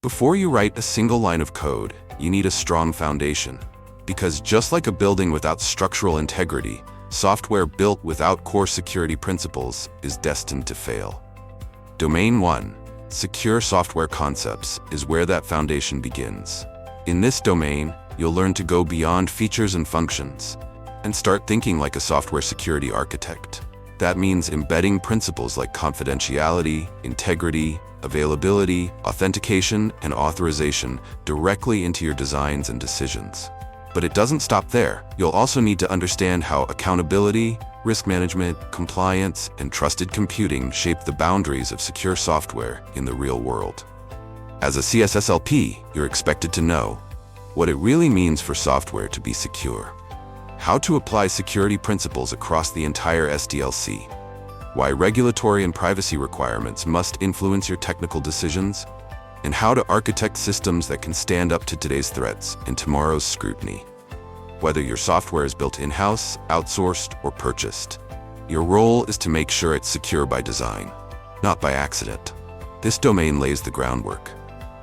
Before you write a single line of code, you need a strong foundation. Because just like a building without structural integrity, software built without core security principles is destined to fail. Domain 1, Secure Software Concepts, is where that foundation begins. In this domain, you'll learn to go beyond features and functions and start thinking like a software security architect. That means embedding principles like confidentiality, integrity, availability, authentication, and authorization directly into your designs and decisions. But it doesn't stop there. You'll also need to understand how accountability, risk management, compliance, and trusted computing shape the boundaries of secure software in the real world. As a CSSLP, you're expected to know what it really means for software to be secure, how to apply security principles across the entire SDLC, why regulatory and privacy requirements must influence your technical decisions, and how to architect systems that can stand up to today's threats and tomorrow's scrutiny. Whether your software is built in-house, outsourced, or purchased, your role is to make sure it's secure by design, not by accident. This domain lays the groundwork,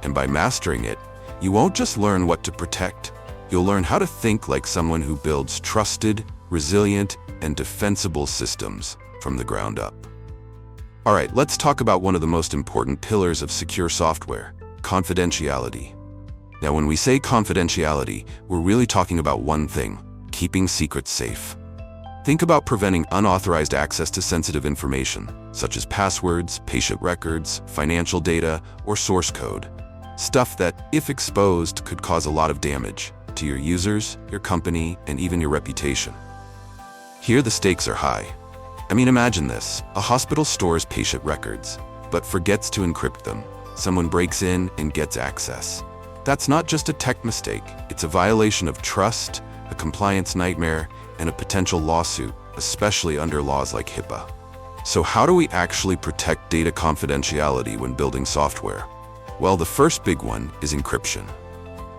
and by mastering it, you won't just learn what to protect, you'll learn how to think like someone who builds trusted, resilient, and defensible systems from the ground up. All right, let's talk about one of the most important pillars of secure software, confidentiality. Now, when we say confidentiality, we're really talking about one thing: keeping secrets safe. Think about preventing unauthorized access to sensitive information, such as passwords, patient records, financial data, or source code. Stuff that, if exposed, could cause a lot of damage to your users, your company, and even your reputation. Here, the stakes are high. I mean, imagine this. A hospital stores patient records, but forgets to encrypt them. Someone breaks in and gets access. That's not just a tech mistake. It's a violation of trust, a compliance nightmare, and a potential lawsuit, especially under laws like HIPAA. So how do we actually protect data confidentiality when building software? Well, the first big one is encryption.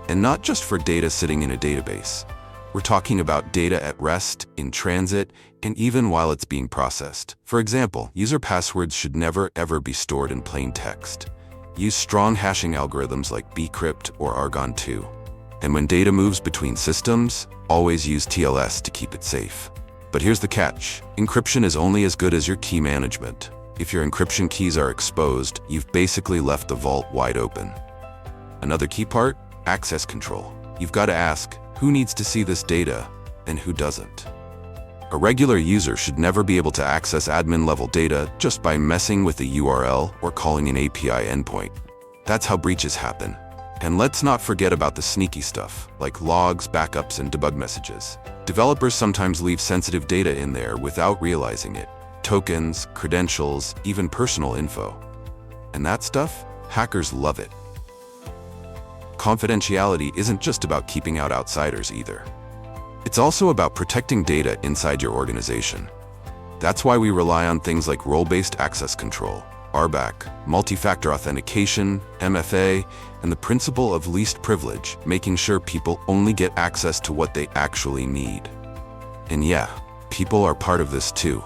And not just for data sitting in a database. We're talking about data at rest, in transit, and even while it's being processed. For example, user passwords should never ever be stored in plain text. Use strong hashing algorithms like bcrypt or Argon2. And when data moves between systems, always use TLS to keep it safe. But here's the catch. Encryption is only as good as your key management. If your encryption keys are exposed, you've basically left the vault wide open. Another key part, access control. You've got to ask, who needs to see this data and who doesn't? A regular user should never be able to access admin-level data just by messing with a URL or calling an API endpoint. That's how breaches happen. And let's not forget about the sneaky stuff, like logs, backups, and debug messages. Developers sometimes leave sensitive data in there without realizing it. Tokens, credentials, even personal info. And that stuff, hackers love it. Confidentiality isn't just about keeping out outsiders either. It's also about protecting data inside your organization. That's why we rely on things like role-based access control, RBAC, multi-factor authentication, MFA, and the principle of least privilege, making sure people only get access to what they actually need. And yeah, people are part of this too.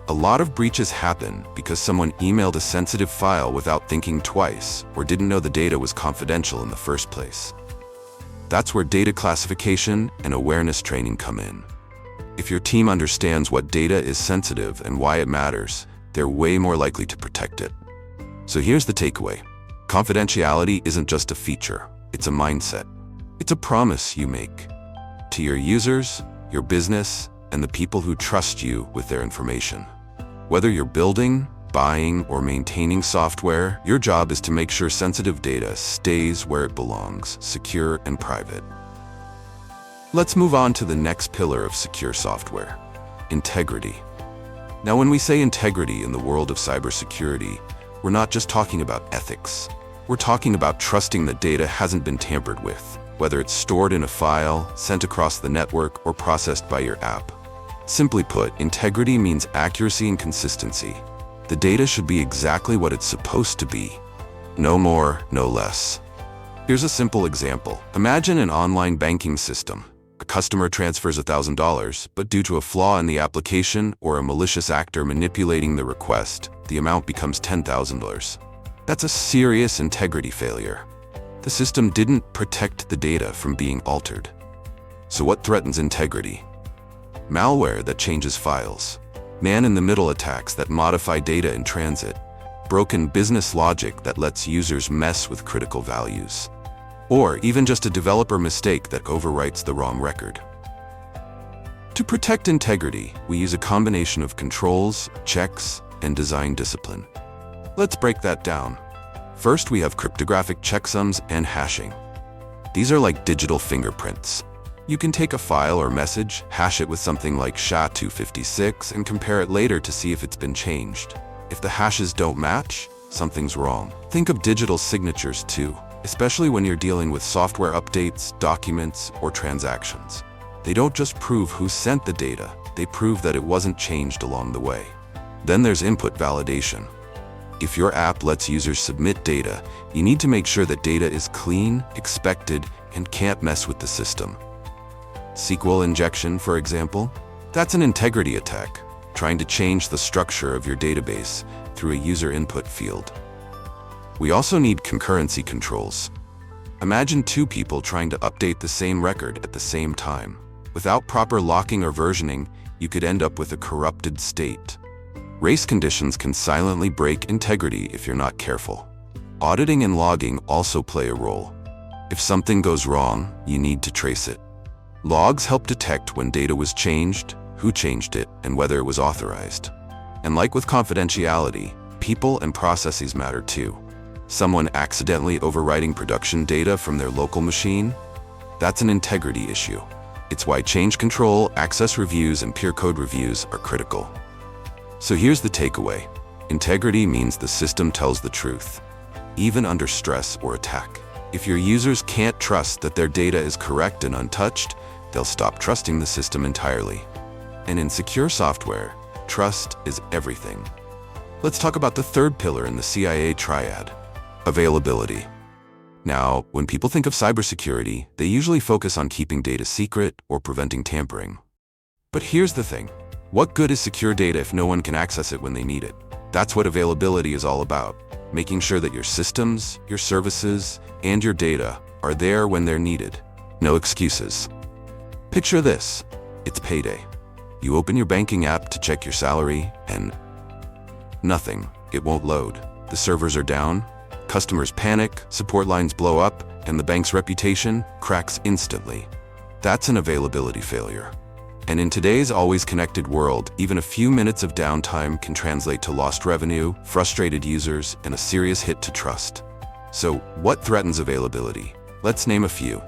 A lot of breaches happen because someone emailed a sensitive file without thinking twice or didn't know the data was confidential in the first place. That's where data classification and awareness training come in. If your team understands what data is sensitive and why it matters, they're way more likely to protect it. So here's the takeaway. Confidentiality isn't just a feature, it's a mindset. It's a promise you make to your users, your business, and the people who trust you with their information. Whether you're building, buying, or maintaining software, your job is to make sure sensitive data stays where it belongs, secure and private. Let's move on to the next pillar of secure software, integrity. Now, when we say integrity in the world of cybersecurity, we're not just talking about ethics. We're talking about trusting that data hasn't been tampered with, whether it's stored in a file, sent across the network, or processed by your app. Simply put, integrity means accuracy and consistency. The data should be exactly what it's supposed to be. No more, no less. Here's a simple example. Imagine an online banking system. A customer transfers $1,000, but due to a flaw in the application or a malicious actor manipulating the request, the amount becomes $10,000. That's a serious integrity failure. The system didn't protect the data from being altered. So what threatens integrity? Malware that changes files, man-in-the-middle attacks that modify data in transit, broken business logic that lets users mess with critical values, or even just a developer mistake that overwrites the wrong record. To protect integrity, we use a combination of controls, checks, and design discipline. Let's break that down. First, we have cryptographic checksums and hashing. These are like digital fingerprints. You can take a file or message, hash it with something like SHA-256, and compare it later to see if it's been changed. If the hashes don't match, something's wrong. Think of digital signatures too, especially when you're dealing with software updates, documents, or transactions. They don't just prove who sent the data, they prove that it wasn't changed along the way. Then there's input validation. If your app lets users submit data, you need to make sure that data is clean, expected, and can't mess with the system. SQL injection, for example, that's an integrity attack, trying to change the structure of your database through a user input field. We also need concurrency controls. Imagine two people trying to update the same record at the same time. Without proper locking or versioning, you could end up with a corrupted state. Race conditions can silently break integrity if you're not careful. Auditing and logging also play a role. If something goes wrong, you need to trace it. Logs help detect when data was changed, who changed it, and whether it was authorized. And like with confidentiality, people and processes matter too. Someone accidentally overwriting production data from their local machine? That's an integrity issue. It's why change control, access reviews, and peer code reviews are critical. So here's the takeaway. Integrity means the system tells the truth, even under stress or attack. If your users can't trust that their data is correct and untouched, they'll stop trusting the system entirely. And in secure software, trust is everything. Let's talk about the third pillar in the CIA Triad: availability. Now, when people think of cybersecurity, they usually focus on keeping data secret or preventing tampering. But here's the thing. What good is secure data if no one can access it when they need it? That's what availability is all about. Making sure that your systems, your services, and your data are there when they're needed. No excuses. Picture this. It's payday. You open your banking app to check your salary and nothing. It won't load. The servers are down, customers panic, support lines blow up, and the bank's reputation cracks instantly. That's an availability failure. And in today's always connected world, even a few minutes of downtime can translate to lost revenue, frustrated users, and a serious hit to trust. So, what threatens availability? Let's name a few.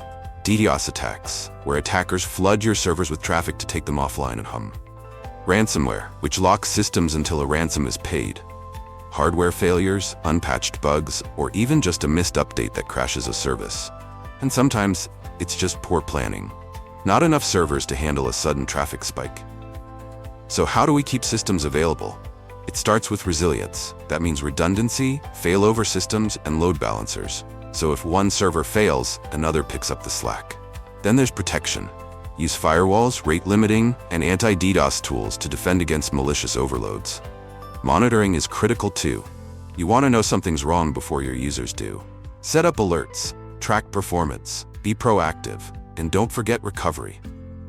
DDoS attacks, where attackers flood your servers with traffic to take them offline and hum. Ransomware, which locks systems until a ransom is paid. Hardware failures, unpatched bugs, or even just a missed update that crashes a service. And sometimes, it's just poor planning. Not enough servers to handle a sudden traffic spike. So how do we keep systems available? It starts with resilience. That means redundancy, failover systems, and load balancers. So if one server fails, another picks up the slack. Then there's protection. Use firewalls, rate limiting, and anti-DDoS tools to defend against malicious overloads. Monitoring is critical too. You want to know something's wrong before your users do. Set up alerts, track performance, be proactive, and don't forget recovery.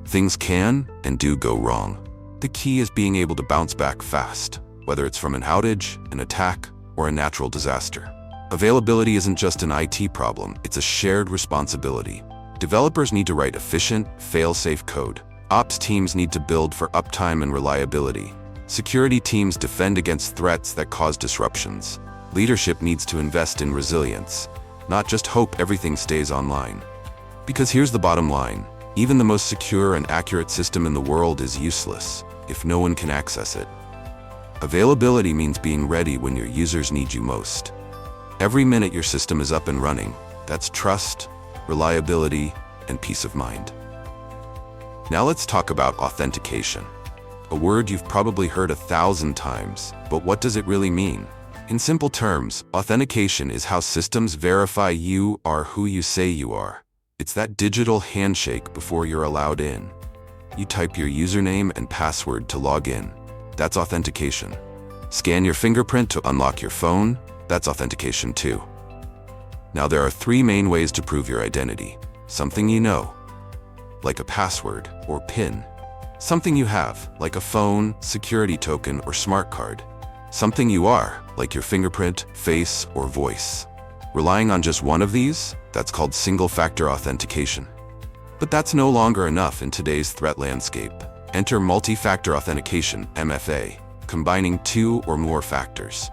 Things can and do go wrong. The key is being able to bounce back fast, whether it's from an outage, an attack, or a natural disaster. Availability isn't just an IT problem, it's a shared responsibility. Developers need to write efficient, fail-safe code. Ops teams need to build for uptime and reliability. Security teams defend against threats that cause disruptions. Leadership needs to invest in resilience, not just hope everything stays online. Because here's the bottom line. Even the most secure and accurate system in the world is useless if no one can access it. Availability means being ready when your users need you most. Every minute your system is up and running, that's trust, reliability, and peace of mind. Now let's talk about authentication. A word you've probably heard 1,000 times, but what does it really mean? In simple terms, authentication is how systems verify you are who you say you are. It's that digital handshake before you're allowed in. You type your username and password to log in. That's authentication. Scan your fingerprint to unlock your phone. That's authentication too. Now there are three main ways to prove your identity. Something you know, like a password or PIN. Something you have, like a phone, security token, or smart card. Something you are, like your fingerprint, face, or voice. Relying on just one of these, that's called single-factor authentication. But that's no longer enough in today's threat landscape. Enter multi-factor authentication, MFA, combining two or more factors,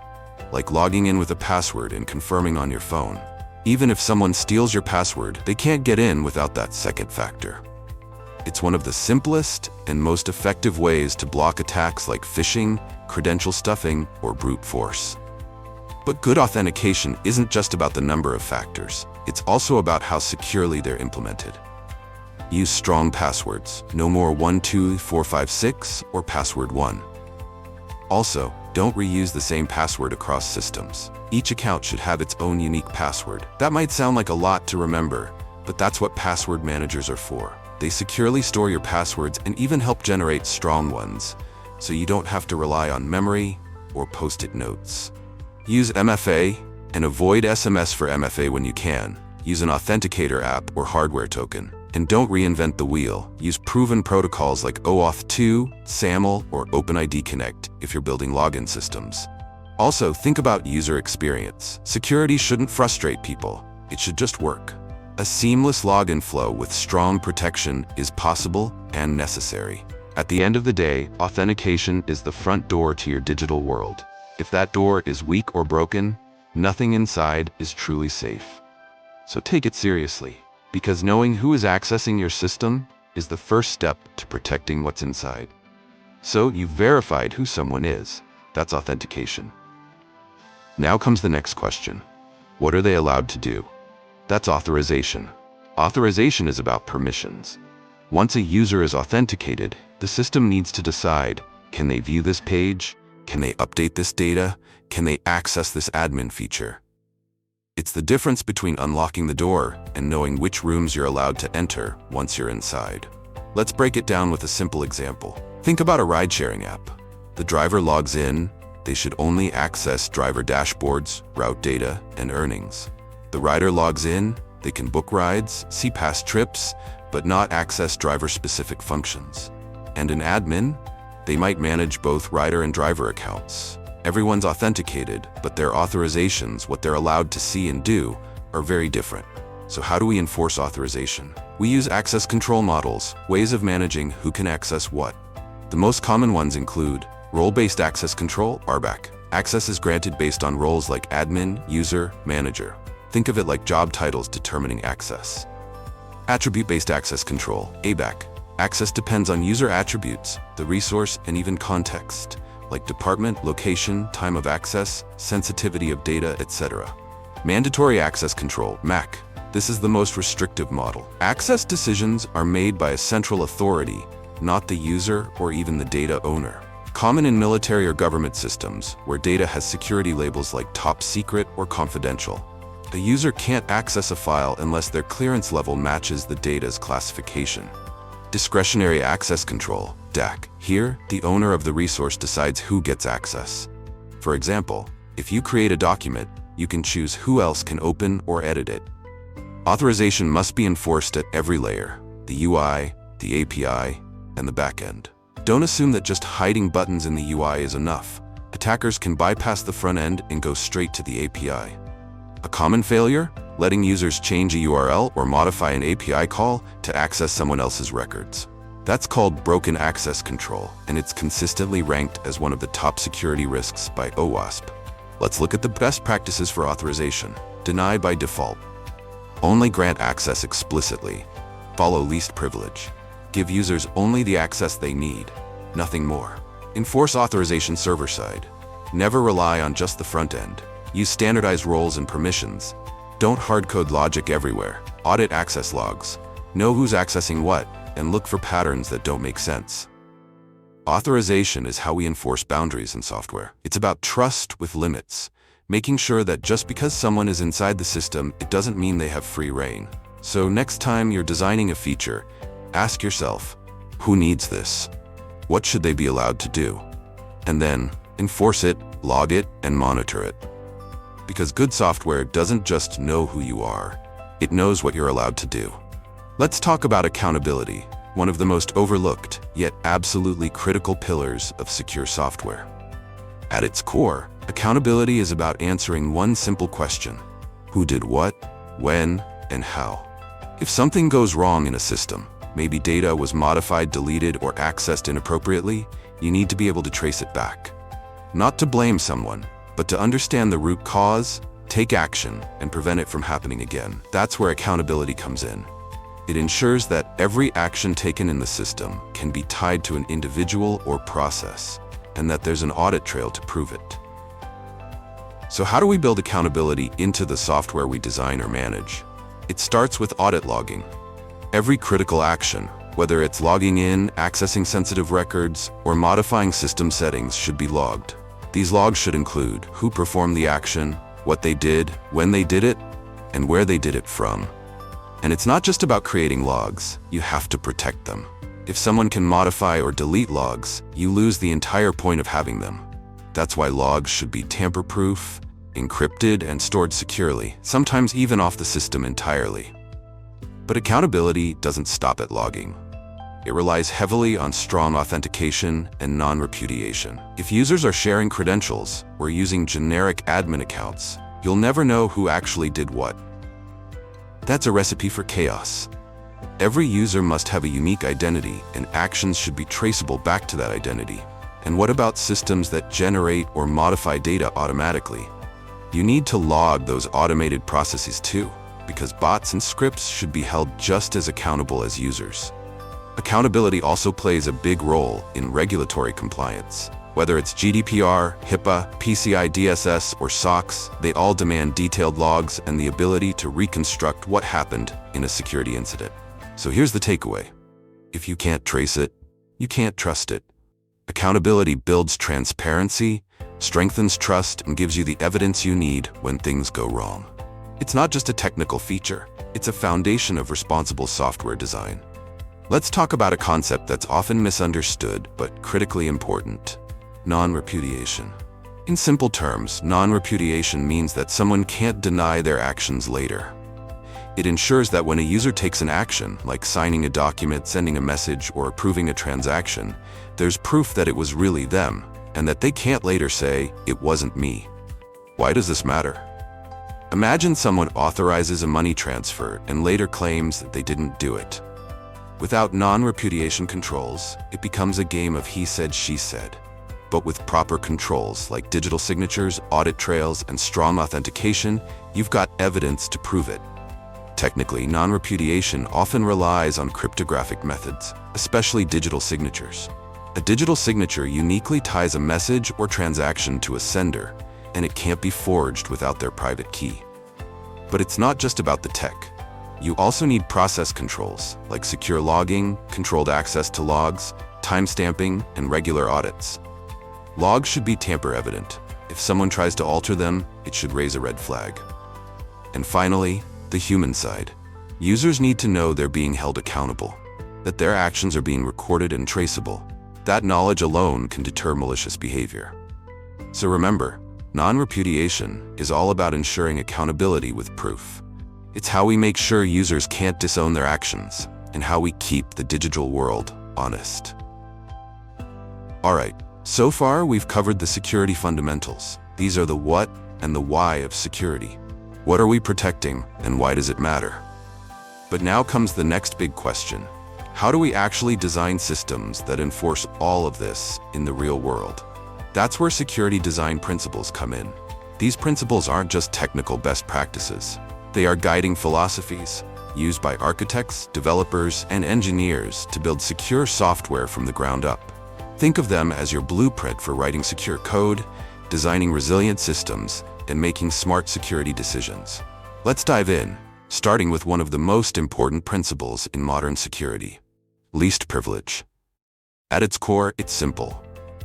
like logging in with a password and confirming on your phone. Even if someone steals your password, they can't get in without that second factor. It's one of the simplest and most effective ways to block attacks like phishing, credential stuffing, or brute force. But good authentication isn't just about the number of factors. It's also about how securely they're implemented. Use strong passwords, no more 12456 or password 1. Also, don't reuse the same password across systems. Each account should have its own unique password. That might sound like a lot to remember, but that's what password managers are for. They securely store your passwords and even help generate strong ones, so you don't have to rely on memory or post-it notes. Use MFA and avoid SMS for MFA when you can. Use an authenticator app or hardware token. And don't reinvent the wheel. Use proven protocols like OAuth2, SAML, or OpenID Connect if you're building login systems. Also, think about user experience. Security shouldn't frustrate people. It should just work. A seamless login flow with strong protection is possible and necessary. At the end of the day, authentication is the front door to your digital world. If that door is weak or broken, nothing inside is truly safe. So take it seriously, because knowing who is accessing your system is the first step to protecting what's inside. So you've verified who someone is. That's authentication. Now comes the next question. What are they allowed to do? That's authorization. Authorization is about permissions. Once a user is authenticated, the system needs to decide, can they view this page? Can they update this data? Can they access this admin feature? It's the difference between unlocking the door and knowing which rooms you're allowed to enter once you're inside. Let's break it down with a simple example. Think about a ride-sharing app. The driver logs in. They should only access driver dashboards, route data, and earnings. The rider logs in. They can book rides, see past trips, but not access driver-specific functions. And an admin? They might manage both rider and driver accounts. Everyone's authenticated, but their authorizations, what they're allowed to see and do, are very different. So how do we enforce authorization? We use access control models, ways of managing who can access what. The most common ones include role-based access control, RBAC. Access is granted based on roles like admin, user, manager. Think of it like job titles determining access. Attribute-based access control, ABAC. Access depends on user attributes, the resource, and even context, like department, location, time of access, sensitivity of data, etc. Mandatory access control, MAC. This is the most restrictive model. Access decisions are made by a central authority, not the user or even the data owner. Common in military or government systems, where data has security labels like top secret or confidential. A user can't access a file unless their clearance level matches the data's classification. Discretionary access control, DAC. Here, the owner of the resource decides who gets access. For example, if you create a document, you can choose who else can open or edit it. Authorization must be enforced at every layer, the UI, the API, and the backend. Don't assume that just hiding buttons in the UI is enough. Attackers can bypass the front end and go straight to the API. A common failure? Letting users change a URL or modify an API call to access someone else's records. That's called broken access control, and it's consistently ranked as one of the top security risks by OWASP. Let's look at the best practices for authorization. Deny by default. Only grant access explicitly. Follow least privilege. Give users only the access they need, nothing more. Enforce authorization server-side. Never rely on just the front end. Use standardized roles and permissions. Don't hard-code logic everywhere. Audit access logs. Know who's accessing what, and look for patterns that don't make sense. Authorization is how we enforce boundaries in software. It's about trust with limits, making sure that just because someone is inside the system, it doesn't mean they have free reign. So next time you're designing a feature, ask yourself, who needs this? What should they be allowed to do? And then, enforce it, log it, and monitor it. because good software doesn't just know who you are, it knows what you're allowed to do. Let's talk about accountability, one of the most overlooked, yet absolutely critical pillars of secure software. At its core, accountability is about answering one simple question: who did what, when, and how? If something goes wrong in a system, maybe data was modified, deleted, or accessed inappropriately, you need to be able to trace it back. Not to blame someone, but to understand the root cause, take action, and prevent it from happening again. That's where accountability comes in. It ensures that every action taken in the system can be tied to an individual or process, and that there's an audit trail to prove it. So how do we build accountability into the software we design or manage? It starts with audit logging. Every critical action, whether it's logging in, accessing sensitive records, or modifying system settings, should be logged. These logs should include who performed the action, what they did, when they did it, and where they did it from. And it's not just about creating logs, you have to protect them. If someone can modify or delete logs, you lose the entire point of having them. That's why logs should be tamper-proof, encrypted, and stored securely, sometimes even off the system entirely. But accountability doesn't stop at logging. It relies heavily on strong authentication and non-repudiation. If users are sharing credentials or using generic admin accounts, you'll never know who actually did what. That's a recipe for chaos. Every user must have a unique identity, and actions should be traceable back to that identity. And what about systems that generate or modify data automatically? You need to log those automated processes too, because bots and scripts should be held just as accountable as users. Accountability also plays a big role in regulatory compliance. Whether it's GDPR, HIPAA, PCI DSS, or SOX, they all demand detailed logs and the ability to reconstruct what happened in a security incident. So here's the takeaway. If you can't trace it, you can't trust it. Accountability builds transparency, strengthens trust, and gives you the evidence you need when things go wrong. It's not just a technical feature, it's a foundation of responsible software design. Let's talk about a concept that's often misunderstood but critically important: non-repudiation. In simple terms, non-repudiation means that someone can't deny their actions later. It ensures that when a user takes an action, like signing a document, sending a message, or approving a transaction, there's proof that it was really them, and that they can't later say, "It wasn't me." Why does this matter? Imagine someone authorizes a money transfer and later claims that they didn't do it. Without non-repudiation controls, it becomes a game of he said, she said. But with proper controls like digital signatures, audit trails, and strong authentication, you've got evidence to prove it. Technically, non-repudiation often relies on cryptographic methods, especially digital signatures. A digital signature uniquely ties a message or transaction to a sender, and it can't be forged without their private key. But it's not just about the tech. You also need process controls, like secure logging, controlled access to logs, timestamping, and regular audits. Logs should be tamper-evident. If someone tries to alter them, it should raise a red flag. And finally, the human side. Users need to know they're being held accountable, that their actions are being recorded and traceable. That knowledge alone can deter malicious behavior. So remember, non-repudiation is all about ensuring accountability with proof. It's how we make sure users can't disown their actions, and how we keep the digital world honest. Alright, so far we've covered the security fundamentals. These are the what and the why of security. What are we protecting, and why does it matter? But now comes the next big question. How do we actually design systems that enforce all of this in the real world? That's where security design principles come in. These principles aren't just technical best practices. They are guiding philosophies used by architects, developers, and engineers to build secure software from the ground up. Think of them as your blueprint for writing secure code, designing resilient systems, and making smart security decisions. Let's dive in, starting with one of the most important principles in modern security: least privilege. At its core, it's simple.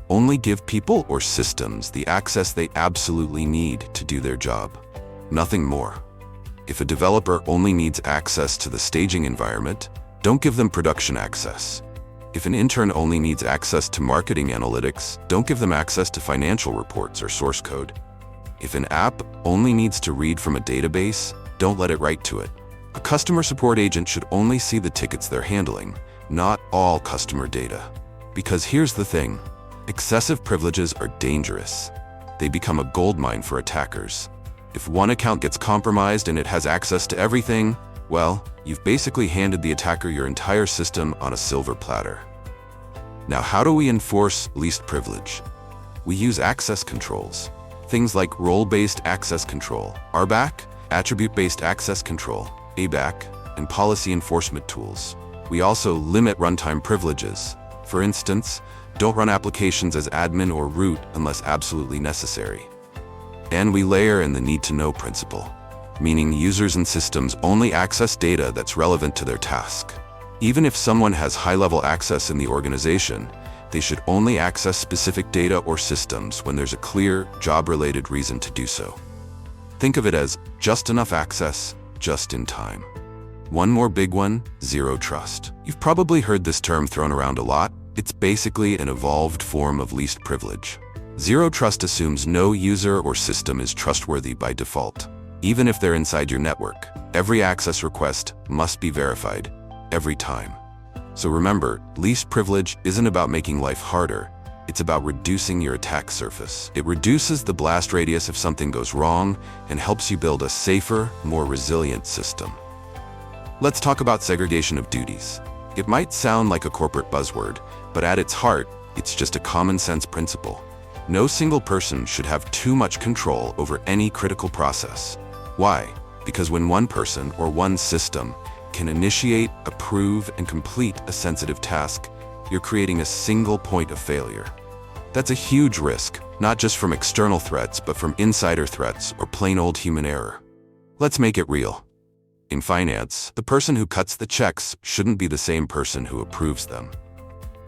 Only give people or systems the access they absolutely need to do their job. Nothing more. If a developer only needs access to the staging environment, don't give them production access. If an intern only needs access to marketing analytics, don't give them access to financial reports or source code. If an app only needs to read from a database, don't let it write to it. A customer support agent should only see the tickets they're handling, not all customer data. Because here's the thing, excessive privileges are dangerous. They become a goldmine for attackers. If one account gets compromised and it has access to everything, well, you've basically handed the attacker your entire system on a silver platter. Now, how do we enforce least privilege? We use access controls. Things like role-based access control, RBAC, attribute-based access control, ABAC, and policy enforcement tools. We also limit runtime privileges. For instance, don't run applications as admin or root unless absolutely necessary. And we layer in the need-to-know principle, meaning users and systems only access data that's relevant to their task. Even if someone has high-level access in the organization, they should only access specific data or systems when there's a clear, job-related reason to do so. Think of it as just enough access, just in time. One more big one, zero trust. You've probably heard this term thrown around a lot. It's basically an evolved form of least privilege. Zero trust assumes no user or system is trustworthy by default. Even if they're inside your network, every access request must be verified, every time. So remember, least privilege isn't about making life harder. It's about reducing your attack surface. It reduces the blast radius if something goes wrong and helps you build a safer, more resilient system. Let's talk about segregation of duties. It might sound like a corporate buzzword, but at its heart, it's just a common sense principle. No single person should have too much control over any critical process. Why? Because when one person or one system can initiate, approve, and complete a sensitive task, you're creating a single point of failure. That's a huge risk, not just from external threats, but from insider threats or plain old human error. Let's make it real. In finance, the person who cuts the checks shouldn't be the same person who approves them.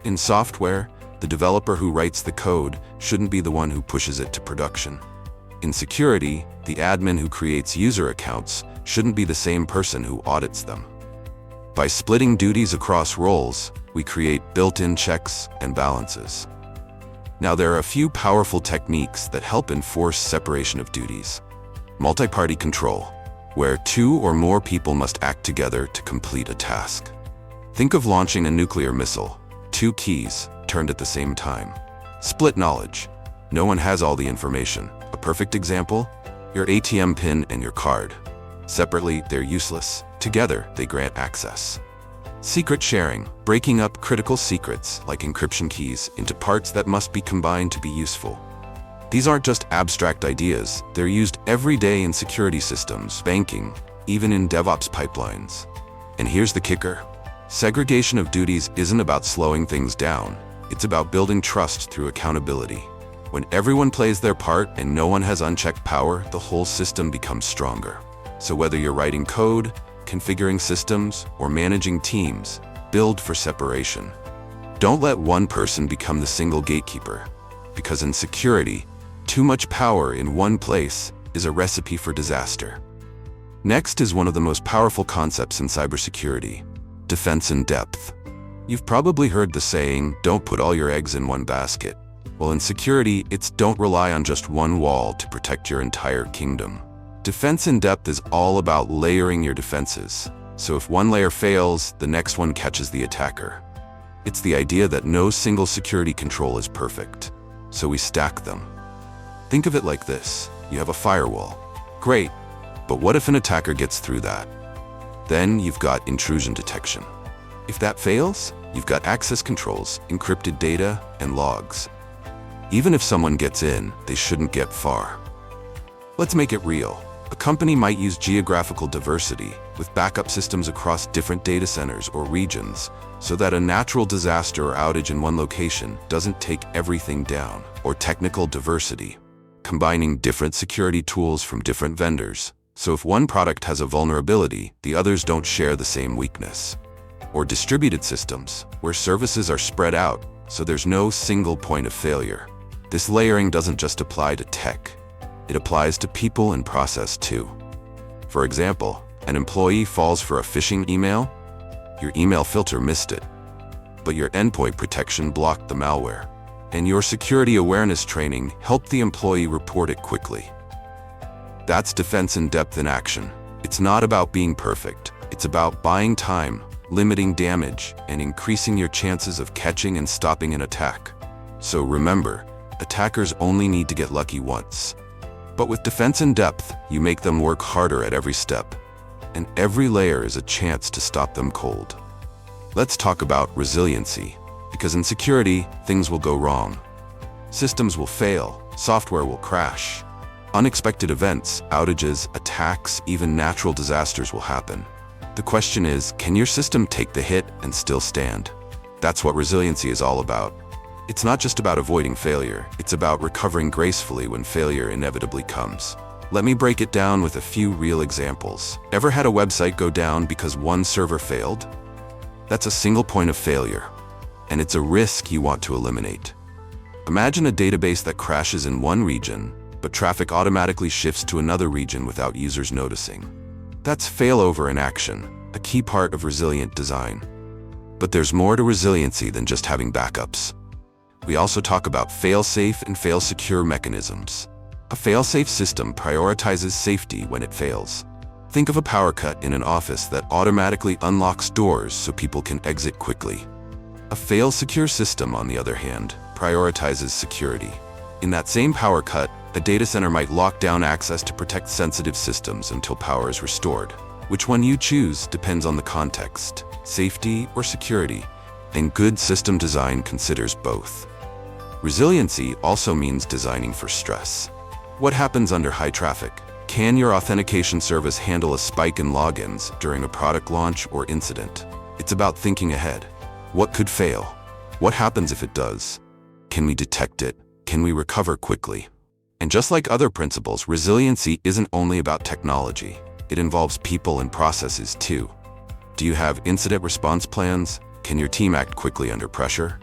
In software, the developer who writes the code shouldn't be the one who pushes it to production. In security, the admin who creates user accounts shouldn't be the same person who audits them. By splitting duties across roles, we create built-in checks and balances. Now, there are a few powerful techniques that help enforce separation of duties. Multi-party control, where two or more people must act together to complete a task. Think of launching a nuclear missile, two keys turned at the same time. Split knowledge. No one has all the information. A perfect example, your ATM PIN and your card. Separately, they're useless. Together, they grant access. Secret sharing, breaking up critical secrets like encryption keys into parts that must be combined to be useful. These aren't just abstract ideas, they're used every day in security systems, banking, even in DevOps pipelines. And here's the kicker. Segregation of duties isn't about slowing things down, it's about building trust through accountability. When everyone plays their part and no one has unchecked power, the whole system becomes stronger. So whether you're writing code, configuring systems, or managing teams, build for separation. Don't let one person become the single gatekeeper, because in security, too much power in one place is a recipe for disaster. Next is one of the most powerful concepts in cybersecurity, defense in depth. You've probably heard the saying, don't put all your eggs in one basket. Well, in security, it's don't rely on just one wall to protect your entire kingdom. Defense in depth is all about layering your defenses. So if one layer fails, the next one catches the attacker. It's the idea that no single security control is perfect, so we stack them. Think of it like this. You have a firewall. Great, but what if an attacker gets through that? Then you've got intrusion detection. If that fails, you've got access controls, encrypted data, and logs. Even if someone gets in, they shouldn't get far. Let's make it real. A company might use geographical diversity with backup systems across different data centers or regions so that a natural disaster or outage in one location doesn't take everything down. Or technical diversity, combining different security tools from different vendors. So if one product has a vulnerability, the others don't share the same weakness. Or distributed systems, where services are spread out, so there's no single point of failure. This layering doesn't just apply to tech. It applies to people and process too. For example, an employee falls for a phishing email. Your email filter missed it, but your endpoint protection blocked the malware. And your security awareness training helped the employee report it quickly. That's defense in depth in action. It's not about being perfect. It's about buying time, limiting damage, and increasing your chances of catching and stopping an attack. So remember, attackers only need to get lucky once. But with defense in depth, you make them work harder at every step, and every layer is a chance to stop them cold. Let's talk about resiliency, because in security, things will go wrong. Systems will fail, software will crash. Unexpected events, outages, attacks, even natural disasters will happen. The question is, can your system take the hit and still stand? That's what resiliency is all about. It's not just about avoiding failure, it's about recovering gracefully when failure inevitably comes. Let me break it down with a few real examples. Ever had a website go down because one server failed? That's a single point of failure, and it's a risk you want to eliminate. Imagine a database that crashes in one region, but traffic automatically shifts to another region without users noticing. That's failover in action, a key part of resilient design. But there's more to resiliency than just having backups. We also talk about fail-safe and fail-secure mechanisms. A fail-safe system prioritizes safety when it fails. Think of a power cut in an office that automatically unlocks doors so people can exit quickly. A fail-secure system, on the other hand, prioritizes security. In that same power cut, a data center might lock down access to protect sensitive systems until power is restored. Which one you choose depends on the context, safety or security, and good system design considers both. Resiliency also means designing for stress. What happens under high traffic? Can your authentication service handle a spike in logins during a product launch or incident? It's about thinking ahead. What could fail? What happens if it does? Can we detect it? Can we recover quickly? And just like other principles, resiliency isn't only about technology. It involves people and processes too. Do you have incident response plans? Can your team act quickly under pressure?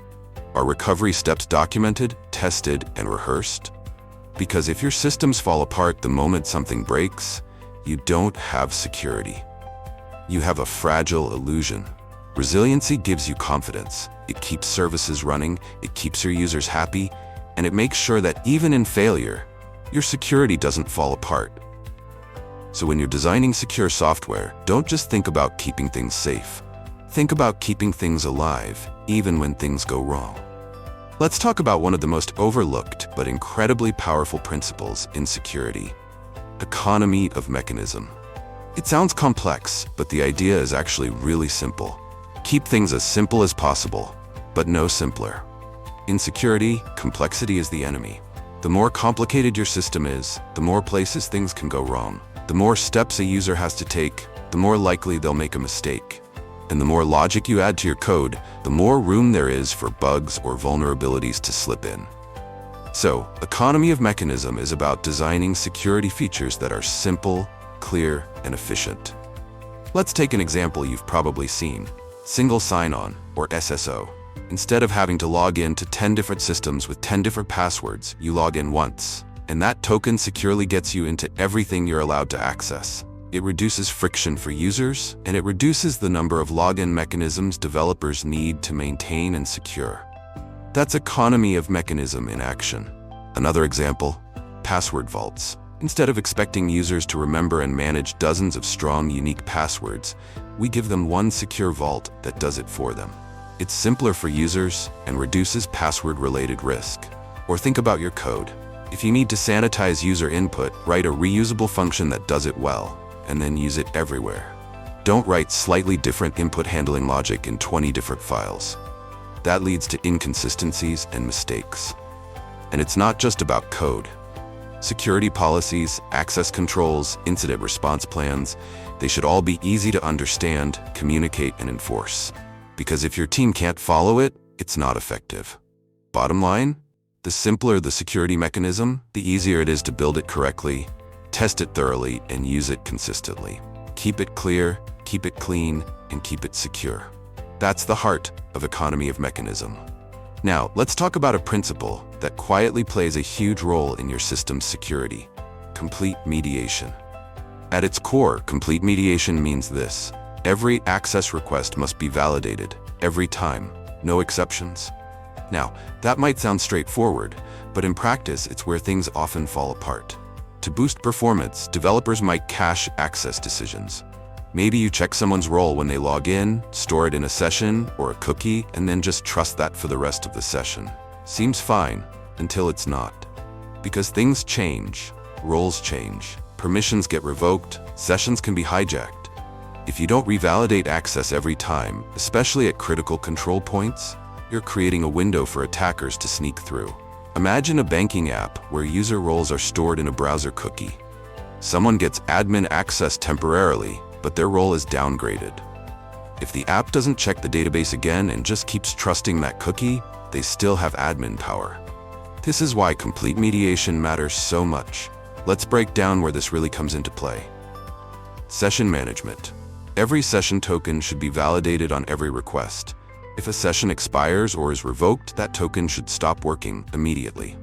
Are recovery steps documented, tested, and rehearsed? Because if your systems fall apart the moment something breaks, you don't have security. You have a fragile illusion. Resiliency gives you confidence. It keeps services running, it keeps your users happy, and it makes sure that even in failure, your security doesn't fall apart. So when you're designing secure software, don't just think about keeping things safe. Think about keeping things alive, even when things go wrong. Let's talk about one of the most overlooked but incredibly powerful principles in security: economy of mechanism. It sounds complex, but the idea is actually really simple. Keep things as simple as possible, but no simpler. In security, complexity is the enemy. The more complicated your system is, the more places things can go wrong. The more steps a user has to take, the more likely they'll make a mistake. And the more logic you add to your code, the more room there is for bugs or vulnerabilities to slip in. So, economy of mechanism is about designing security features that are simple, clear, and efficient. Let's take an example you've probably seen: single sign-on, or SSO. Instead of having to log in to 10 different systems with 10 different passwords, you log in once, and that token securely gets you into everything you're allowed to access. It reduces friction for users, and it reduces the number of login mechanisms developers need to maintain and secure. That's economy of mechanism in action. Another example: password vaults. Instead of expecting users to remember and manage dozens of strong, unique passwords, we give them one secure vault that does it for them. It's simpler for users and reduces password-related risk. Or think about your code. If you need to sanitize user input, write a reusable function that does it well, and then use it everywhere. Don't write slightly different input handling logic in 20 different files. That leads to inconsistencies and mistakes. And it's not just about code. Security policies, access controls, incident response plans, they should all be easy to understand, communicate, and enforce. Because if your team can't follow it, it's not effective. Bottom line, the simpler the security mechanism, the easier it is to build it correctly, test it thoroughly, and use it consistently. Keep it clear, keep it clean, and keep it secure. That's the heart of economy of mechanism. Now, let's talk about a principle that quietly plays a huge role in your system's security: complete mediation. At its core, complete mediation means this: every access request must be validated, every time, no exceptions. Now, that might sound straightforward, but in practice, it's where things often fall apart. To boost performance, developers might cache access decisions. Maybe you check someone's role when they log in, store it in a session or a cookie, and then just trust that for the rest of the session. Seems fine, until it's not. Because things change, roles change, permissions get revoked, sessions can be hijacked. If you don't revalidate access every time, especially at critical control points, you're creating a window for attackers to sneak through. Imagine a banking app where user roles are stored in a browser cookie. Someone gets admin access temporarily, but their role is downgraded. If the app doesn't check the database again and just keeps trusting that cookie, they still have admin power. This is why complete mediation matters so much. Let's break down where this really comes into play. Session management. Every session token should be validated on every request. If a session expires or is revoked, that token should stop working immediately.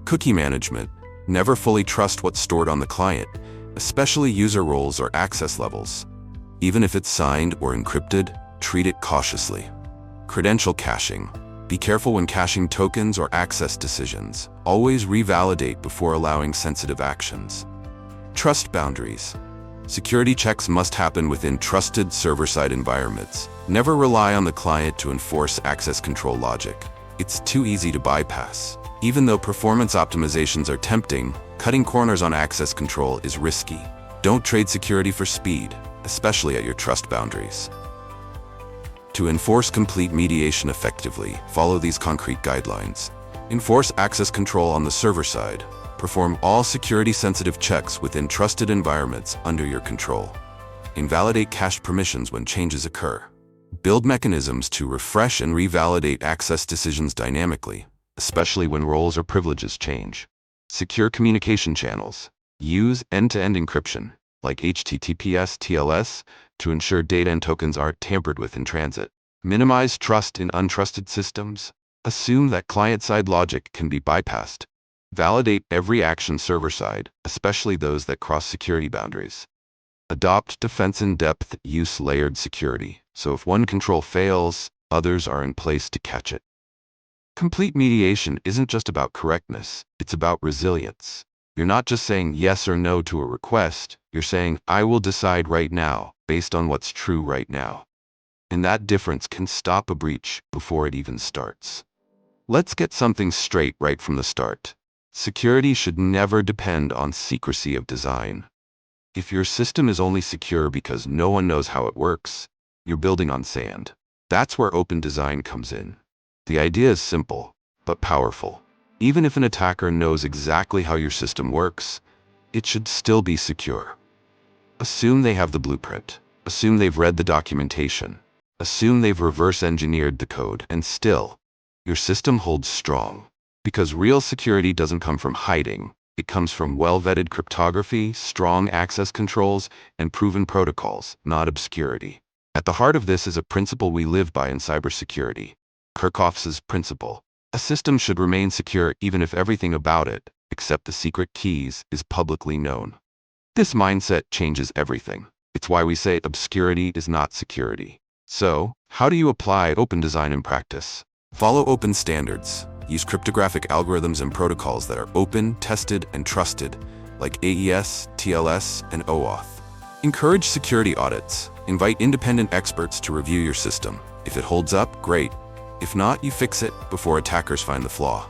Cookie management. Never fully trust what's stored on the client, especially user roles or access levels. Even if it's signed or encrypted, treat it cautiously. Credential caching. Be careful when caching tokens or access decisions. Always revalidate before allowing sensitive actions. Trust boundaries. Security checks must happen within trusted server-side environments. Never rely on the client to enforce access control logic. It's too easy to bypass. Even though performance optimizations are tempting, cutting corners on access control is risky. Don't trade security for speed, especially at your trust boundaries. To enforce complete mediation effectively, follow these concrete guidelines. Enforce access control on the server side. Perform all security-sensitive checks within trusted environments under your control. Invalidate cached permissions when changes occur. Build mechanisms to refresh and revalidate access decisions dynamically, especially when roles or privileges change. Secure communication channels. Use end-to-end encryption, like HTTPS TLS, to ensure data and tokens aren't tampered with in transit. Minimize trust in untrusted systems. Assume that client-side logic can be bypassed. Validate every action server-side, especially those that cross security boundaries. Adopt defense-in-depth use layered security, so if one control fails, others are in place to catch it. Complete mediation isn't just about correctness, it's about resilience. You're not just saying yes or no to a request, you're saying, I will decide right now, based on what's true right now. And that difference can stop a breach before it even starts. Let's get something straight right from the start. Security should never depend on secrecy of design. If your system is only secure because no one knows how it works, you're building on sand. That's where open design comes in. The idea is simple, but powerful. Even if an attacker knows exactly how your system works, it should still be secure. Assume they have the blueprint. Assume they've read the documentation. Assume they've reverse engineered the code, and still, your system holds strong. Because real security doesn't come from hiding. It comes from well-vetted cryptography, strong access controls, and proven protocols, not obscurity. At the heart of this is a principle we live by in cybersecurity. Kirchhoff's principle. A system should remain secure even if everything about it, except the secret keys, is publicly known. This mindset changes everything. It's why we say obscurity is not security. So, how do you apply open design in practice? Follow open standards. Use cryptographic algorithms and protocols that are open, tested, and trusted, like AES, TLS, and OAuth. Encourage security audits. Invite independent experts to review your system. If it holds up, great. If not, you fix it before attackers find the flaw.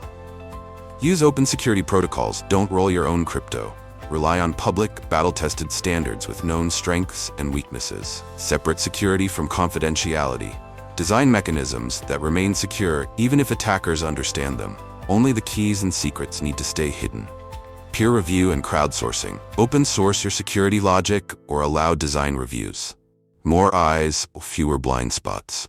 Use open security protocols. Don't roll your own crypto. Rely on public, battle-tested standards with known strengths and weaknesses. Separate security from confidentiality. Design mechanisms that remain secure even if attackers understand them. Only the keys and secrets need to stay hidden. Peer review and crowdsourcing. Open source your security logic or allow design reviews. More eyes, fewer blind spots.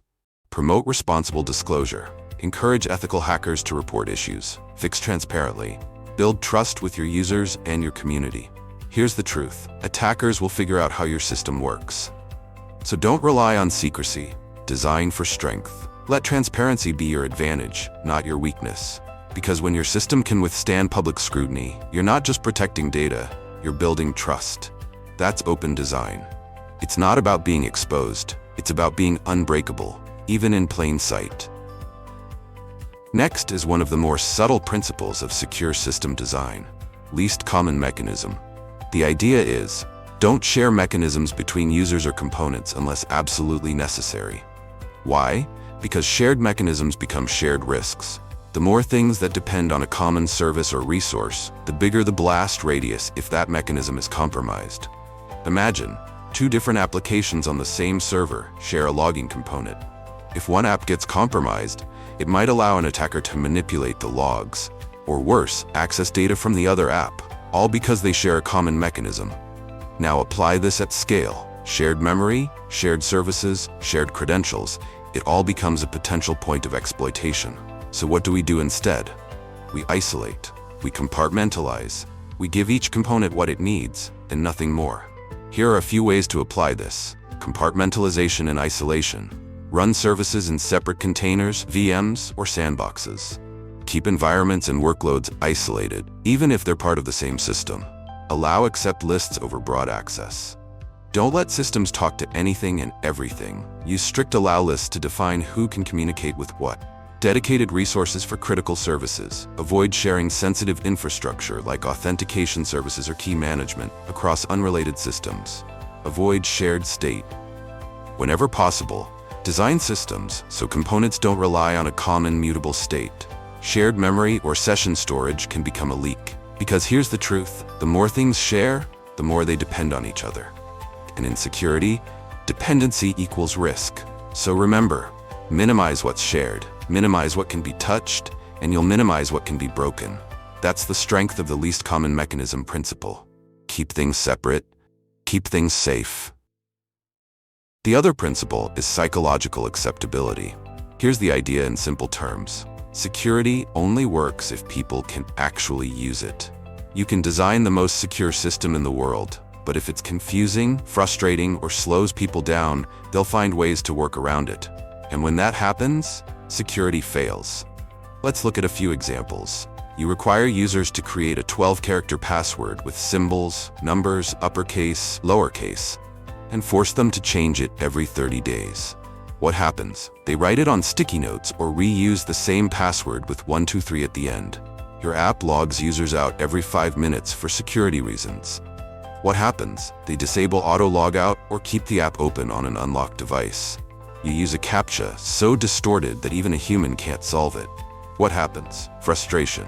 Promote responsible disclosure. Encourage ethical hackers to report issues. Fix transparently. Build trust with your users and your community. Here's the truth. Attackers will figure out how your system works. So don't rely on secrecy. Design for strength. Let transparency be your advantage, not your weakness. Because when your system can withstand public scrutiny, you're not just protecting data, you're building trust. That's open design. It's not about being exposed, it's about being unbreakable, even in plain sight. Next is one of the more subtle principles of secure system design. Least common mechanism. The idea is, don't share mechanisms between users or components unless absolutely necessary. Why? Because shared mechanisms become shared risks. The more things that depend on a common service or resource, the bigger the blast radius if that mechanism is compromised. Imagine, two different applications on the same server share a logging component. If one app gets compromised, it might allow an attacker to manipulate the logs, or worse, access data from the other app, all because they share a common mechanism. Now apply this at scale. Shared memory, shared services, shared credentials, it all becomes a potential point of exploitation. So what do we do instead? We isolate, we compartmentalize, we give each component what it needs, and nothing more. Here are a few ways to apply this. Compartmentalization and isolation. Run services in separate containers, VMs, or sandboxes. Keep environments and workloads isolated, even if they're part of the same system. Allow accept lists over broad access. Don't let systems talk to anything and everything. Use strict allow lists to define who can communicate with what. Dedicated resources for critical services. Avoid sharing sensitive infrastructure like authentication services or key management across unrelated systems. Avoid shared state. Whenever possible, design systems so components don't rely on a common mutable state. Shared memory or session storage can become a leak. Because here's the truth, the more things share, the more they depend on each other. And in security, dependency equals risk. So remember, minimize what's shared, minimize what can be touched, and you'll minimize what can be broken. That's the strength of the least common mechanism principle. Keep things separate, keep things safe. The other principle is psychological acceptability. Here's the idea in simple terms. Security only works if people can actually use it. You can design the most secure system in the world, but if it's confusing, frustrating, or slows people down, they'll find ways to work around it. And when that happens, security fails. Let's look at a few examples. You require users to create a 12-character password with symbols, numbers, uppercase, lowercase, and force them to change it every 30 days. What happens? They write it on sticky notes or reuse the same password with 123 at the end. Your app logs users out every 5 minutes for security reasons. What happens? They disable auto logout or keep the app open on an unlocked device. You use a CAPTCHA so distorted that even a human can't solve it. What happens? Frustration.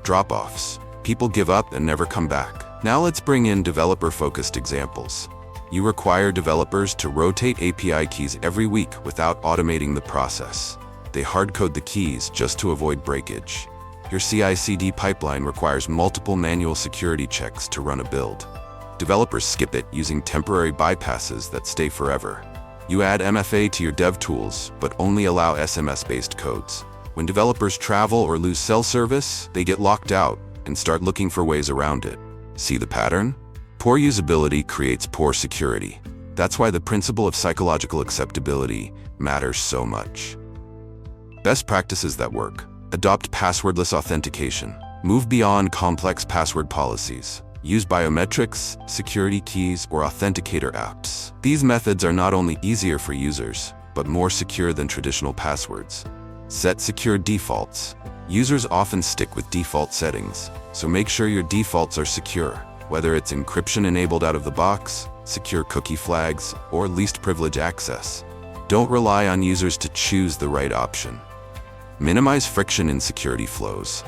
Drop-offs. People give up and never come back. Now let's bring in developer-focused examples. You require developers to rotate API keys every week without automating the process. They hard-code the keys just to avoid breakage. Your CI/CD pipeline requires multiple manual security checks to run a build. Developers skip it using temporary bypasses that stay forever. You add MFA to your dev tools, but only allow SMS-based codes. When developers travel or lose cell service, they get locked out and start looking for ways around it. See the pattern? Poor usability creates poor security. That's why the principle of psychological acceptability matters so much. Best practices that work. Adopt passwordless authentication. Move beyond complex password policies. Use biometrics, security keys, or authenticator apps. These methods are not only easier for users, but more secure than traditional passwords. Set secure defaults. Users often stick with default settings, so make sure your defaults are secure. Whether it's encryption enabled out of the box, secure cookie flags, or least privilege access. Don't rely on users to choose the right option. Minimize friction in security flows.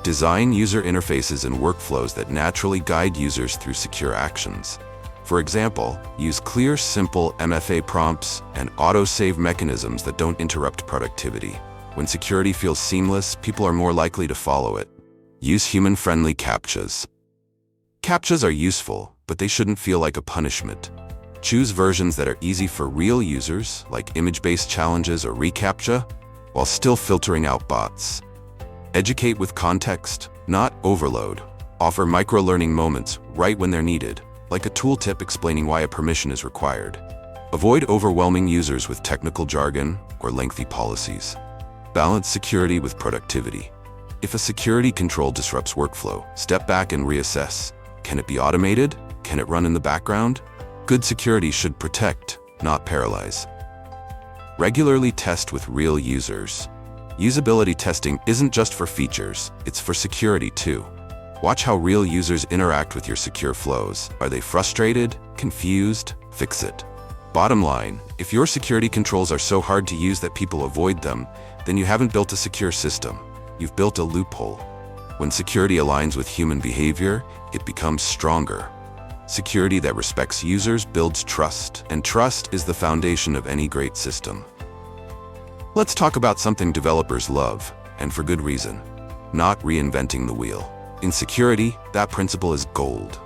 Design user interfaces and workflows that naturally guide users through secure actions. For example, use clear, simple MFA prompts and auto-save mechanisms that don't interrupt productivity. When security feels seamless, people are more likely to follow it. Use human-friendly CAPTCHAs. CAPTCHAs are useful, but they shouldn't feel like a punishment. Choose versions that are easy for real users, like image-based challenges or reCAPTCHA, while still filtering out bots. Educate with context, not overload. Offer micro-learning moments right when they're needed, like a tooltip explaining why a permission is required. Avoid overwhelming users with technical jargon or lengthy policies. Balance security with productivity. If a security control disrupts workflow, step back and reassess. Can it be automated? Can it run in the background? Good security should protect, not paralyze. Regularly test with real users. Usability testing isn't just for features, it's for security too. Watch how real users interact with your secure flows. Are they frustrated? Confused? Fix it. Bottom line, if your security controls are so hard to use that people avoid them, then you haven't built a secure system. You've built a loophole. When security aligns with human behavior, it becomes stronger. Security that respects users builds trust, and trust is the foundation of any great system. Let's talk about something developers love, and for good reason: not reinventing the wheel. In security, that principle is gold.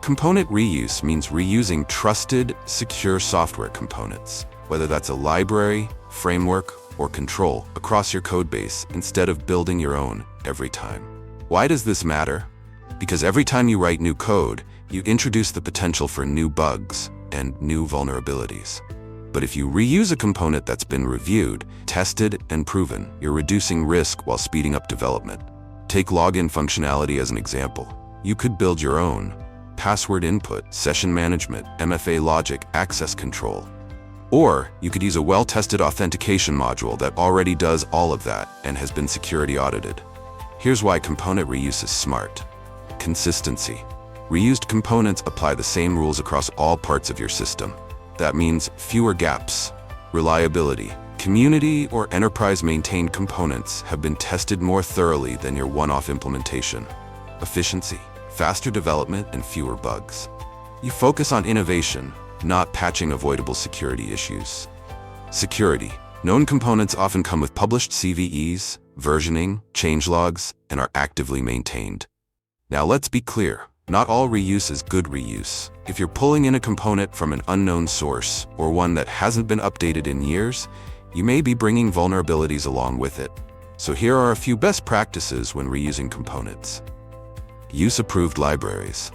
Component reuse means reusing trusted, secure software components, whether that's a library, framework, or control, across your codebase instead of building your own every time. Why does this matter? Because every time you write new code, you introduce the potential for new bugs and new vulnerabilities. But if you reuse a component that's been reviewed, tested, and proven, you're reducing risk while speeding up development. Take login functionality as an example. You could build your own: password input, session management, MFA logic, access control. Or you could use a well-tested authentication module that already does all of that and has been security audited. Here's why component reuse is smart. Consistency. Reused components apply the same rules across all parts of your system. That means fewer gaps. Reliability. Community or enterprise-maintained components have been tested more thoroughly than your one-off implementation. Efficiency. Faster development and fewer bugs. You focus on innovation, not patching avoidable security issues. Security. Known components often come with published CVEs, versioning, changelogs, and are actively maintained. Now let's be clear. Not all reuse is good reuse. If you're pulling in a component from an unknown source or one that hasn't been updated in years, you may be bringing vulnerabilities along with it. So here are a few best practices when reusing components. Use approved libraries.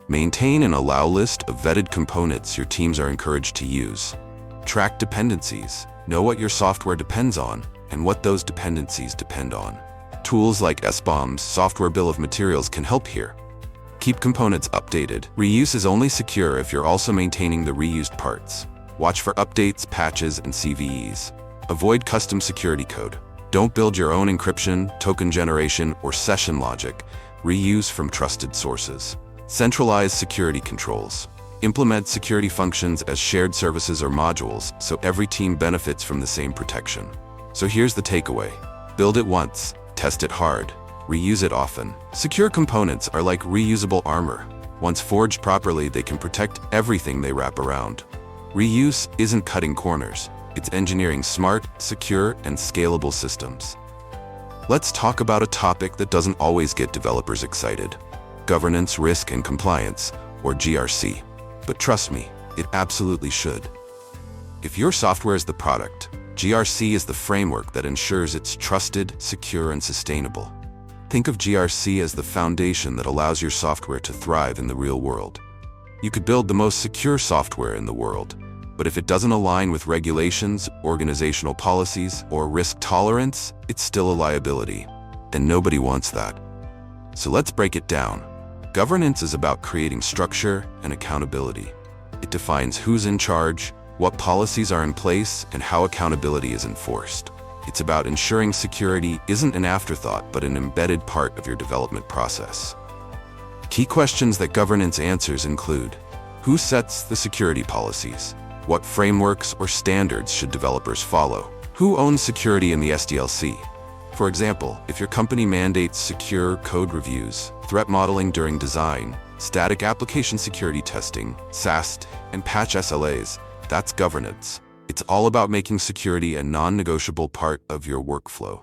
Maintain an allow list of vetted components your teams are encouraged to use. Track dependencies. Know what your software depends on and what those dependencies depend on. Tools like SBOM's software bill of materials can help here. Keep components updated. Reuse is only secure if you're also maintaining the reused parts. Watch for updates, patches, and CVEs. Avoid custom security code. Don't build your own encryption, token generation, or session logic. Reuse from trusted sources. Centralize security controls. Implement security functions as shared services or modules so every team benefits from the same protection. So here's the takeaway. Build it once, test it hard, reuse it often. Secure components are like reusable armor. Once forged properly, they can protect everything they wrap around. Reuse isn't cutting corners. It's engineering smart, secure, and scalable systems. Let's talk about a topic that doesn't always get developers excited: governance, risk, and compliance, or GRC. But trust me, it absolutely should. If your software is the product, GRC is the framework that ensures it's trusted, secure, and sustainable. Think of GRC as the foundation that allows your software to thrive in the real world. You could build the most secure software in the world, but if it doesn't align with regulations, organizational policies, or risk tolerance, it's still a liability. And nobody wants that. So let's break it down. Governance is about creating structure and accountability. It defines who's in charge, what policies are in place, and how accountability is enforced. It's about ensuring security isn't an afterthought, but an embedded part of your development process. Key questions that governance answers include: who sets the security policies? What frameworks or standards should developers follow? Who owns security in the SDLC? For example, if your company mandates secure code reviews, threat modeling during design, static application security testing, SAST, and patch SLAs, that's governance. It's all about making security a non-negotiable part of your workflow.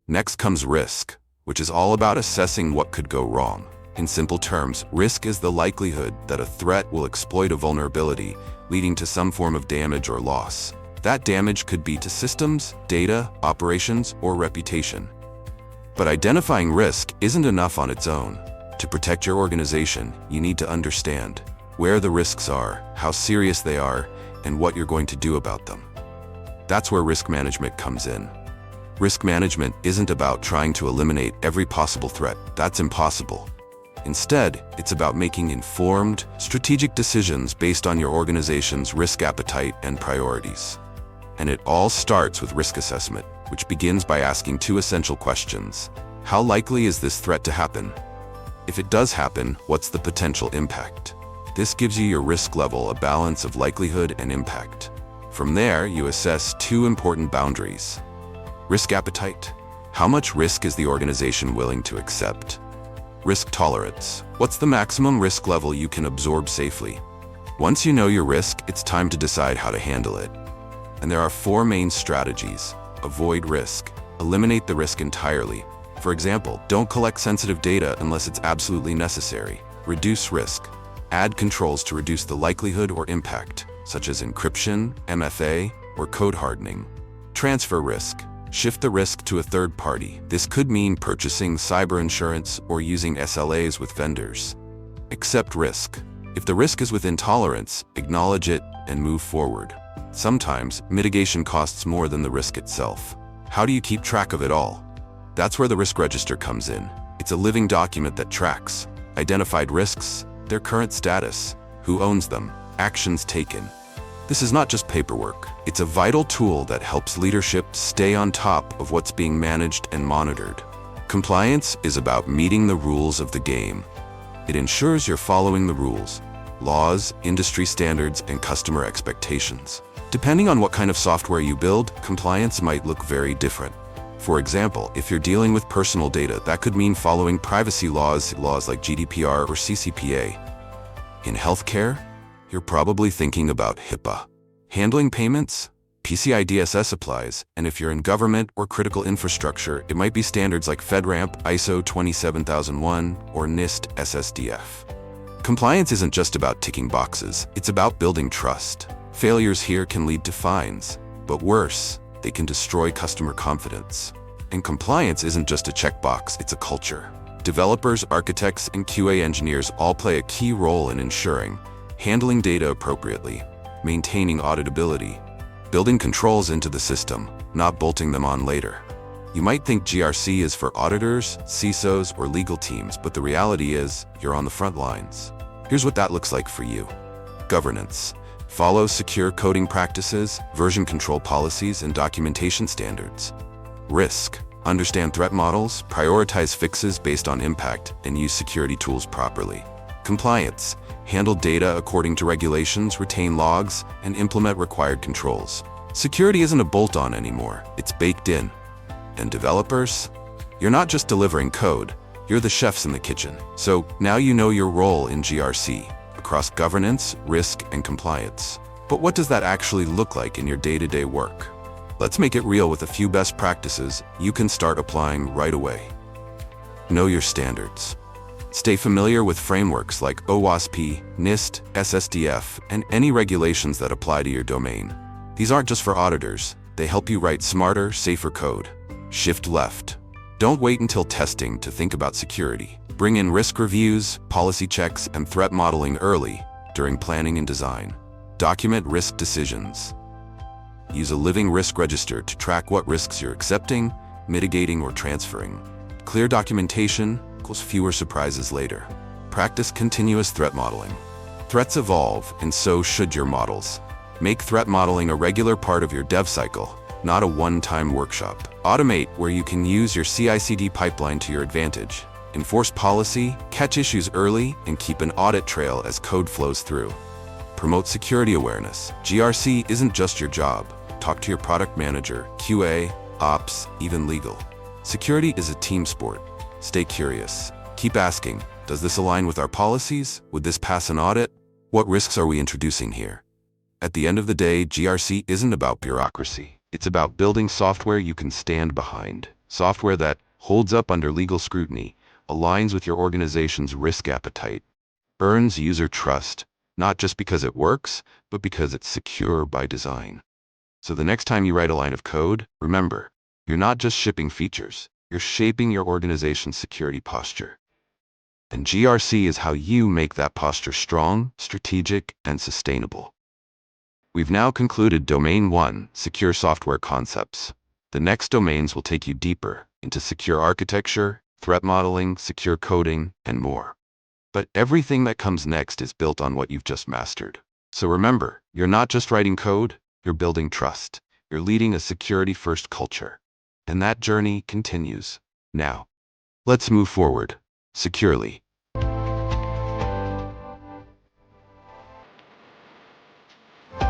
Next comes risk, which is all about assessing what could go wrong. In simple terms, risk is the likelihood that a threat will exploit a vulnerability, leading to some form of damage or loss. That damage could be to systems, data, operations, or reputation. But identifying risk isn't enough on its own. To protect your organization, you need to understand where the risks are, how serious they are, and what you're going to do about them. That's where risk management comes in. Risk management isn't about trying to eliminate every possible threat. That's impossible. Instead, it's about making informed, strategic decisions based on your organization's risk appetite and priorities. And it all starts with risk assessment, which begins by asking two essential questions. How likely is this threat to happen? If it does happen, what's the potential impact? This gives you your risk level, a balance of likelihood and impact. From there, you assess two important boundaries. Risk appetite. How much risk is the organization willing to accept? Risk tolerance. What's the maximum risk level you can absorb safely? Once you know your risk, it's time to decide how to handle it. And there are four main strategies. Avoid risk. Eliminate the risk entirely. For example, don't collect sensitive data unless it's absolutely necessary. Reduce risk. Add controls to reduce the likelihood or impact, such as encryption, MFA, or code hardening. Transfer risk. Shift the risk to a third party. This could mean purchasing cyber insurance or using SLAs with vendors. Accept risk. If the risk is within tolerance, acknowledge it and move forward. Sometimes, mitigation costs more than the risk itself. How do you keep track of it all? That's where the risk register comes in. It's a living document that tracks identified risks, their current status, who owns them, actions taken. This is not just paperwork. It's a vital tool that helps leadership stay on top of what's being managed and monitored. Compliance is about meeting the rules of the game. It ensures you're following the rules, laws, industry standards, and customer expectations. Depending on what kind of software you build, compliance might look very different. For example, if you're dealing with personal data, that could mean following privacy laws like GDPR or CCPA. In healthcare, you're probably thinking about HIPAA. Handling payments, PCI DSS applies, and if you're in government or critical infrastructure, it might be standards like FedRAMP, ISO 27001, or NIST SSDF. Compliance isn't just about ticking boxes, it's about building trust. Failures here can lead to fines, but worse, they can destroy customer confidence. And compliance isn't just a checkbox, it's a culture. Developers, architects, and QA engineers all play a key role in ensuring handling data appropriately, maintaining auditability, building controls into the system, not bolting them on later. You might think GRC is for auditors, CISOs, or legal teams, but the reality is, you're on the front lines. Here's what that looks like for you. Governance. Follow secure coding practices, version control policies, and documentation standards. Risk. Understand threat models, prioritize fixes based on impact, and use security tools properly. Compliance. Handle data according to regulations, retain logs, and implement required controls. Security isn't a bolt-on anymore, it's baked in. And developers? You're not just delivering code, you're the chefs in the kitchen. So now you know your role in GRC, across governance, risk, and compliance. But what does that actually look like in your day-to-day work? Let's make it real with a few best practices you can start applying right away. Know your standards. Stay familiar with frameworks like OWASP, NIST, SSDF, and any regulations that apply to your domain. These aren't just for auditors, they help you write smarter, safer code. Shift left. Don't wait until testing to think about security. Bring in risk reviews, policy checks, and threat modeling early during planning and design. Document risk decisions. Use a living risk register to track what risks you're accepting, mitigating, or transferring. Clear documentation equals fewer surprises later. Practice continuous threat modeling. Threats evolve, and so should your models. Make threat modeling a regular part of your dev cycle, not a one-time workshop. Automate where you can use your CI/CD pipeline to your advantage. Enforce policy, catch issues early, and keep an audit trail as code flows through. Promote security awareness. GRC isn't just your job. Talk to your product manager, QA, ops, even legal. Security is a team sport. Stay curious. Keep asking, does this align with our policies? Would this pass an audit? What risks are we introducing here? At the end of the day, GRC isn't about bureaucracy. It's about building software you can stand behind. Software that holds up under legal scrutiny, aligns with your organization's risk appetite, earns user trust, not just because it works, but because it's secure by design. So the next time you write a line of code, remember, you're not just shipping features, you're shaping your organization's security posture. And GRC is how you make that posture strong, strategic, and sustainable. We've now concluded Domain 1, Secure Software Concepts. The next domains will take you deeper into secure architecture, threat modeling, secure coding, and more. But everything that comes next is built on what you've just mastered. So remember, you're not just writing code, you're building trust. You're leading a security-first culture. And that journey continues. Now, let's move forward, securely.